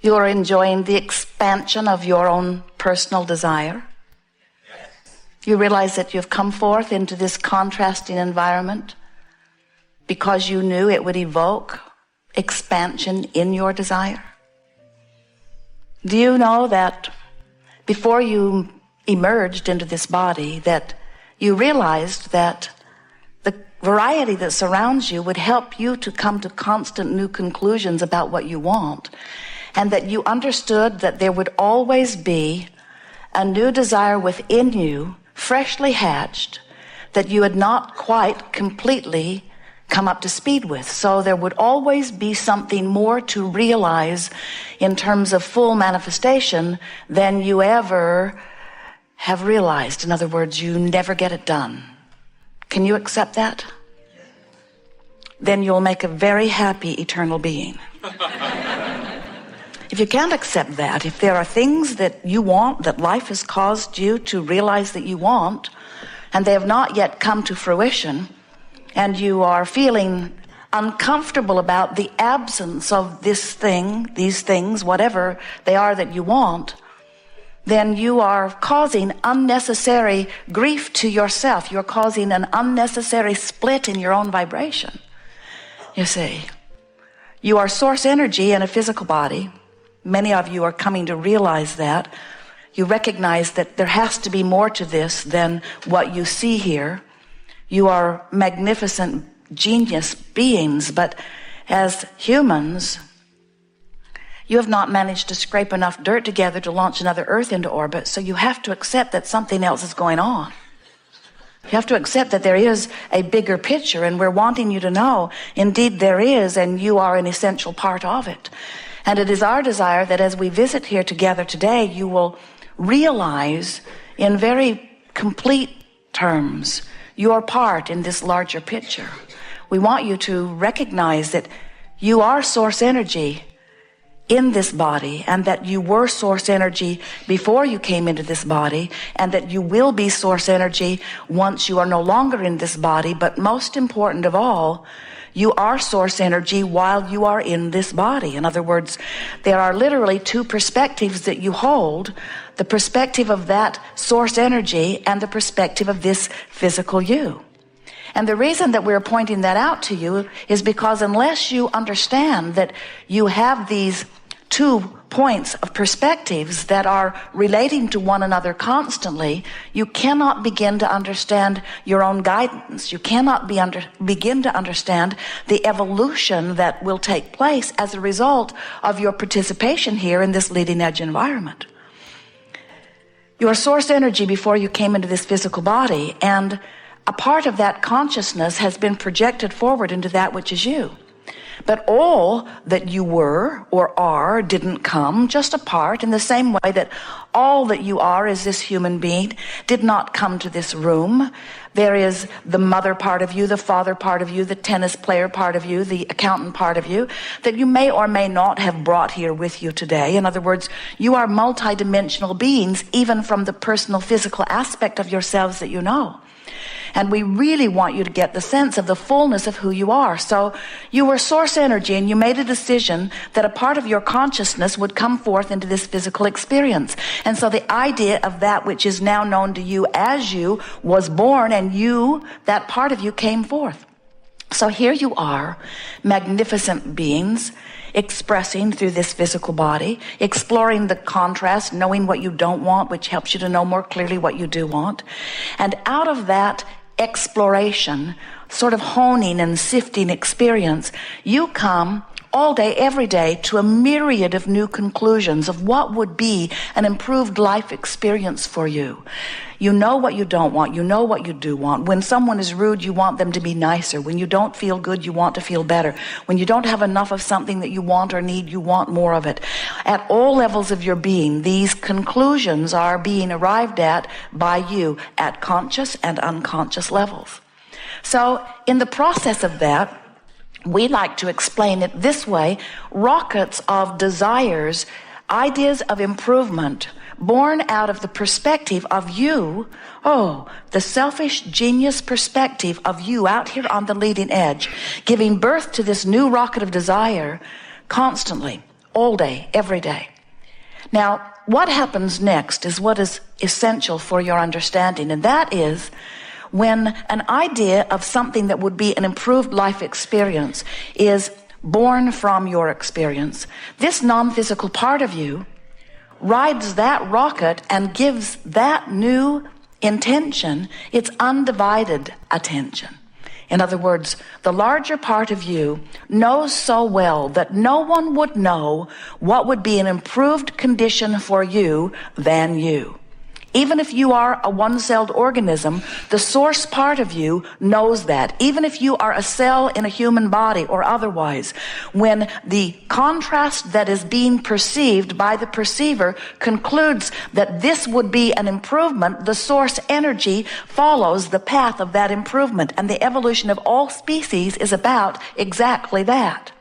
You are enjoying the expansion of your own personal desire. You realize that you've come forth into this contrasting environment because you knew it would evoke expansion in your desire. Do you know that before you emerged into this body, that you realized that the variety that surrounds you would help you to come to constant new conclusions about what you want, and that you understood that there would always be a new desire within you, freshly hatched, that you had not quite completely come up to speed with. So there would always be something more to realize in terms of full manifestation than you ever have realized. In other words, you never get it done. Can you accept that? Then you'll make a very happy eternal being. If you can't accept that, if there are things that you want, that life has caused you to realize that you want, and they have not yet come to fruition, and you are feeling uncomfortable about the absence of this thing, these things, whatever they are that you want, then you are causing unnecessary grief to yourself. You're causing an unnecessary split in your own vibration. You see, you are source energy in a physical body. Many of you are coming to realize that. You recognize that there has to be more to this than what you see here. You are magnificent genius beings, but as humans, you have not managed to scrape enough dirt together to launch another Earth into orbit, so you have to accept that something else is going on. You have to accept that there is a bigger picture, and we're wanting you to know, indeed there is, and you are an essential part of it. And it is our desire that as we visit here together today, you will realize in very complete terms your part in this larger picture. We want you to recognize that you are source energy in this body, and that you were source energy before you came into this body, and that you will be source energy once you are no longer in this body. But most important of all, you are source energy while you are in this body. In other words, there are literally two perspectives that you hold: the perspective of that source energy and the perspective of this physical you. And the reason that we're pointing that out to you is because unless you understand that you have these two points of perspectives that are relating to one another constantly, you cannot begin to understand your own guidance. You cannot begin to understand the evolution that will take place as a result of your participation here in this leading edge environment. You are source energy before you came into this physical body, and a part of that consciousness has been projected forward into that which is you. But all that you were or are didn't come, just a part, in the same way that all that you are as this human being did not come to this room. There is the mother part of you, the father part of you, the tennis player part of you, the accountant part of you, that you may or may not have brought here with you today. In other words, you are multidimensional beings, even from the personal physical aspect of yourselves that you know. And we really want you to get the sense of the fullness of who you are. So you were source energy, and you made a decision that a part of your consciousness would come forth into this physical experience. And so the idea of that which is now known to you as you was born, and you, that part of you, came forth. So here you are, magnificent beings, expressing through this physical body, exploring the contrast, knowing what you don't want, which helps you to know more clearly what you do want. And out of that exploration, sort of honing and sifting experience, you come all day, every day, to a myriad of new conclusions of what would be an improved life experience for you. You know what you don't want. You know what you do want. When someone is rude, you want them to be nicer. When you don't feel good, you want to feel better. When you don't have enough of something that you want or need, you want more of it. At all levels of your being, these conclusions are being arrived at by you at conscious and unconscious levels. So in the process of that, we like to explain it this way: rockets of desires, ideas of improvement, born out of the perspective of you, the selfish genius perspective of you out here on the leading edge, giving birth to this new rocket of desire constantly, all day, every day. Now, what happens next is what is essential for your understanding, and that is when an idea of something that would be an improved life experience is born from your experience, this non-physical part of you rides that rocket and gives that new intention its undivided attention. In other words, the larger part of you knows so well that no one would know what would be an improved condition for you than you. Even if you are a one-celled organism, the source part of you knows that. Even if you are a cell in a human body or otherwise, when the contrast that is being perceived by the perceiver concludes that this would be an improvement, the source energy follows the path of that improvement. And the evolution of all species is about exactly that.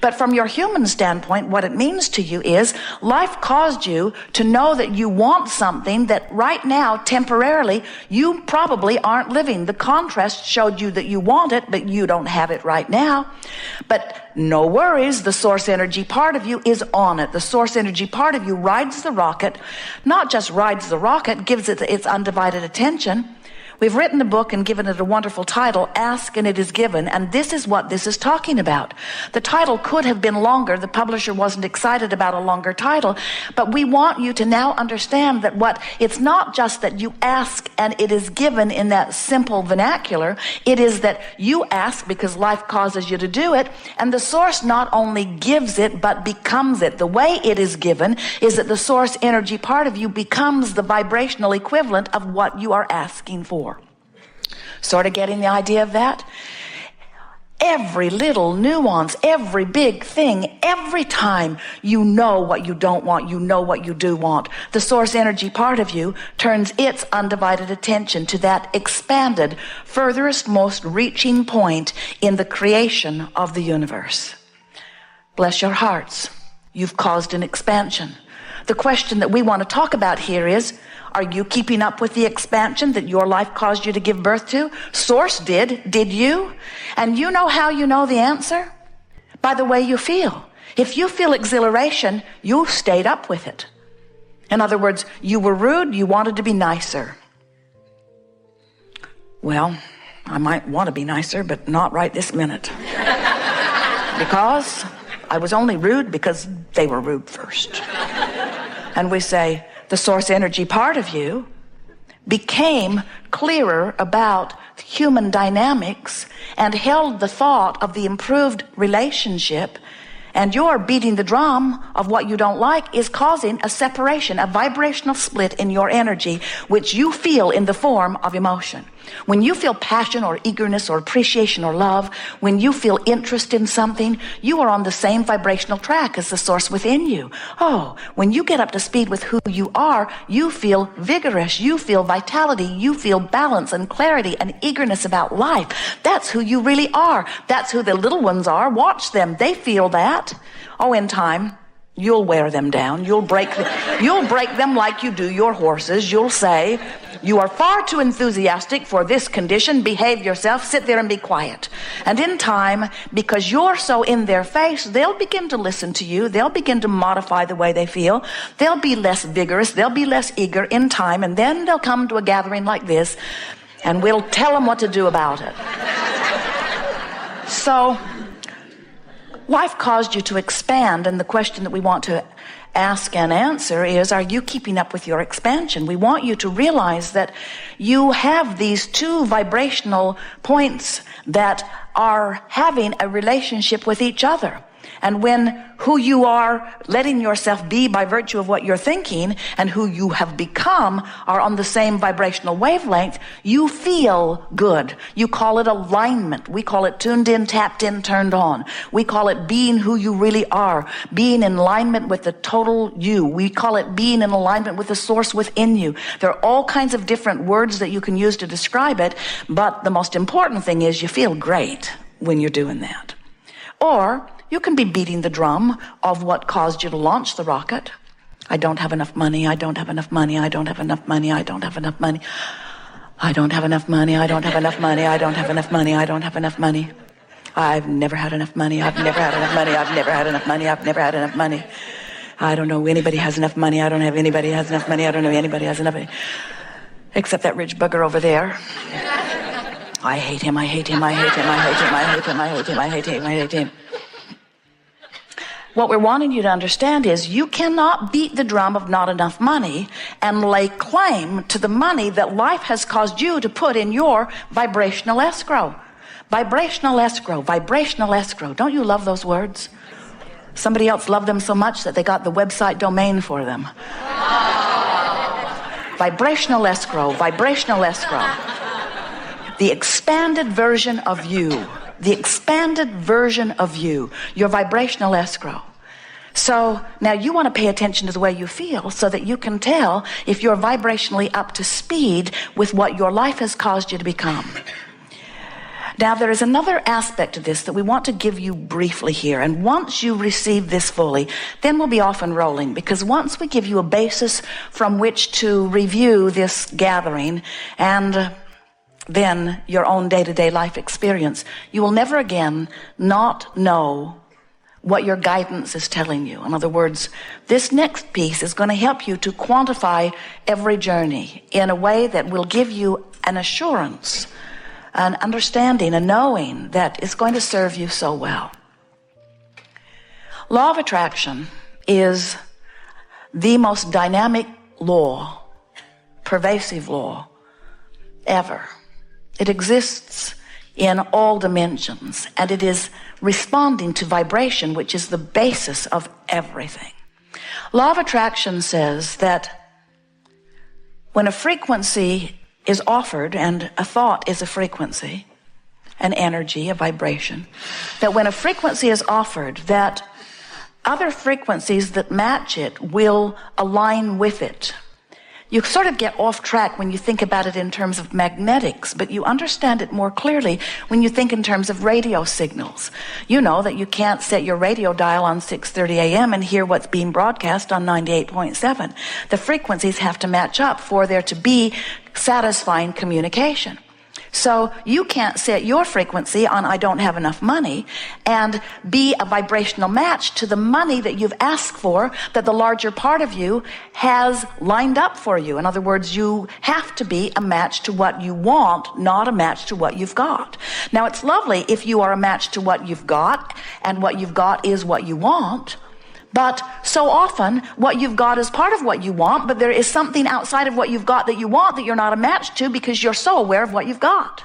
But from your human standpoint, what it means to you is life caused you to know that you want something that right now, temporarily, you probably aren't living. The contrast showed you that you want it, but you don't have it right now. But no worries, the source energy part of you is on it. The source energy part of you rides the rocket, not just rides the rocket, gives it its undivided attention. We've written a book and given it a wonderful title, Ask and It Is Given, and this is what this is talking about. The title could have been longer. The publisher wasn't excited about a longer title, but we want you to now understand that it's not just that you ask and it is given in that simple vernacular. It is that you ask because life causes you to do it, and the source not only gives it, but becomes it. The way it is given is that the source energy part of you becomes the vibrational equivalent of what you are asking for. Sort of getting the idea of that? Every little nuance, every big thing, every time you know what you don't want, you know what you do want, the source energy part of you turns its undivided attention to that expanded, furthest, most reaching point in the creation of the universe. Bless your hearts. You've caused an expansion. The question that we want to talk about here is, are you keeping up with the expansion that your life caused you to give birth to? Source did. Did you? And you know how you know the answer? By the way you feel. If you feel exhilaration, you stayed up with it. In other words, you were rude, you wanted to be nicer. Well, I might want to be nicer, but not right this minute. Because I was only rude because they were rude first. And we say, the source energy part of you became clearer about human dynamics and held the thought of the improved relationship, and your beating the drum of what you don't like is causing a separation, a vibrational split in your energy, which you feel in the form of emotion. When you feel passion or eagerness or appreciation or love, when you feel interest in something, you are on the same vibrational track as the source within you. Oh, when you get up to speed with who you are, you feel vigorous, you feel vitality, you feel balance and clarity and eagerness about life. That's who you really are. That's who the little ones are. Watch them. They feel that. Oh, in time, you'll wear them down. You'll break them like you do your horses. You'll say, you are far too enthusiastic for this condition. Behave yourself. Sit there and be quiet. And in time, because you're so in their face, they'll begin to listen to you. They'll begin to modify the way they feel. They'll be less vigorous. They'll be less eager in time. And then they'll come to a gathering like this, and we'll tell them what to do about it. So, life caused you to expand, and the question that we want to ask and answer is, are you keeping up with your expansion? We want you to realize that you have these two vibrational points that are having a relationship with each other. And when who you are letting yourself be by virtue of what you're thinking and who you have become are on the same vibrational wavelength, you feel good. You call it alignment. We call it tuned in, tapped in, turned on. We call it being who you really are, being in alignment with the total you. We call it being in alignment with the source within you. There are all kinds of different words that you can use to describe it, but the most important thing is you feel great when you're doing that. Or you can be beating the drum of what caused you to launch the rocket. I don't have enough money. I don't have enough money. I don't have enough money. I don't have enough money. I don't have enough money. I don't have enough money. I don't have enough money. I don't have enough money. I've never had enough money. I've never had enough money. I've never had enough money. I've never had enough money. I don't know anybody has enough money. I don't have anybody has enough money. I don't know anybody has enough money. Except that rich bugger over there. I hate him. I hate him. I hate him. I hate him. I hate him. I hate him. I hate him. I hate him. What we're wanting you to understand is you cannot beat the drum of not enough money and lay claim to the money that life has caused you to put in your vibrational escrow. Vibrational escrow, vibrational escrow. Don't you love those words? Somebody else loved them so much that they got the website domain for them. Vibrational escrow, vibrational escrow. The expanded version of you. The expanded version of you, your vibrational escrow. So now you want to pay attention to the way you feel so that you can tell if you're vibrationally up to speed with what your life has caused you to become. Now there is another aspect to this that we want to give you briefly here, and once you receive this fully, then we'll be off and rolling, because once we give you a basis from which to review this gathering and then your own day-to-day life experience, you will never again not know what your guidance is telling you. In other words, this next piece is going to help you to quantify every journey in a way that will give you an assurance, an understanding, a knowing that is going to serve you so well. Law of attraction is the most dynamic law, pervasive law ever. It exists in all dimensions, and it is responding to vibration, which is the basis of everything. Law of attraction says that when a frequency is offered, and a thought is a frequency, an energy, a vibration, that when a frequency is offered, that other frequencies that match it will align with it. You sort of get off track when you think about it in terms of magnetics, but you understand it more clearly when you think in terms of radio signals. You know that you can't set your radio dial on 6:30 a.m. and hear what's being broadcast on 98.7. The frequencies have to match up for there to be satisfying communication. So you can't set your frequency on I don't have enough money and be a vibrational match to the money that you've asked for, that the larger part of you has lined up for you. In other words, you have to be a match to what you want, not a match to what you've got. Now, it's lovely if you are a match to what you've got, and what you've got is what you want. But so often, what you've got is part of what you want, but there is something outside of what you've got that you want that you're not a match to because you're so aware of what you've got.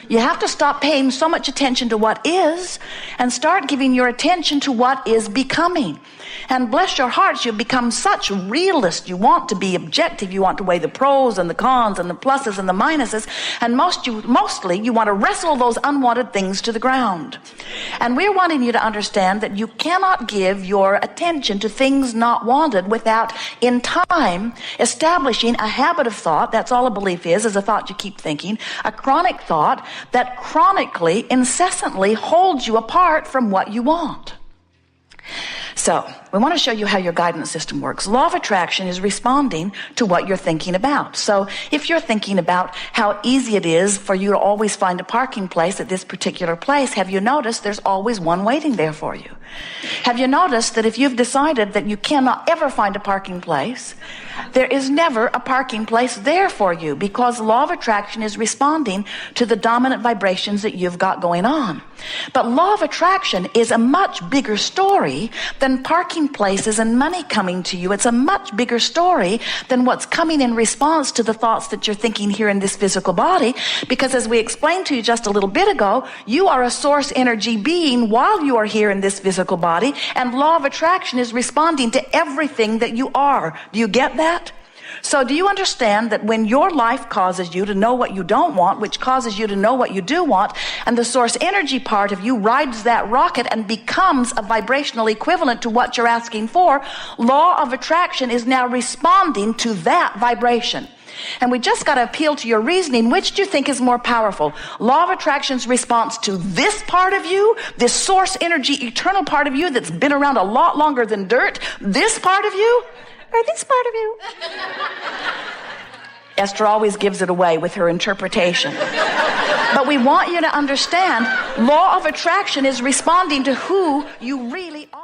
You have to stop paying so much attention to what is and start giving your attention to what is becoming. And bless your hearts, you become such realists. You want to be objective. You want to weigh the pros and the cons and the pluses and the minuses. And mostly you want to wrestle those unwanted things to the ground. And we're wanting you to understand that you cannot give your attention to things not wanted without, in time, establishing a habit of thought. That's all a belief is a thought you keep thinking. A chronic thought that chronically, incessantly holds you apart from what you want. So, we want to show you how your guidance system works. Law of attraction is responding to what you're thinking about. So, if you're thinking about how easy it is for you to always find a parking place at this particular place, have you noticed there's always one waiting there for you? Have you noticed that if you've decided that you cannot ever find a parking place, there is never a parking place there for you, because law of attraction is responding to the dominant vibrations that you've got going on. But law of attraction is a much bigger story than parking places and money coming to you. It's a much bigger story than what's coming in response to the thoughts that you're thinking here in this physical body, because as we explained to you just a little bit ago, you are a source energy being while you are here in this physical body, and law of attraction is responding to everything that you are. Do you get that? So do you understand that when your life causes you to know what you don't want, which causes you to know what you do want, and the source energy part of you rides that rocket and becomes a vibrational equivalent to what you're asking for, law of attraction is now responding to that vibration. And we just got to appeal to your reasoning. Which do you think is more powerful? Law of attraction's response to this part of you, this source energy, eternal part of you that's been around a lot longer than dirt, this part of you, or this part of you? Esther always gives it away with her interpretation. But we want you to understand, law of attraction is responding to who you really are.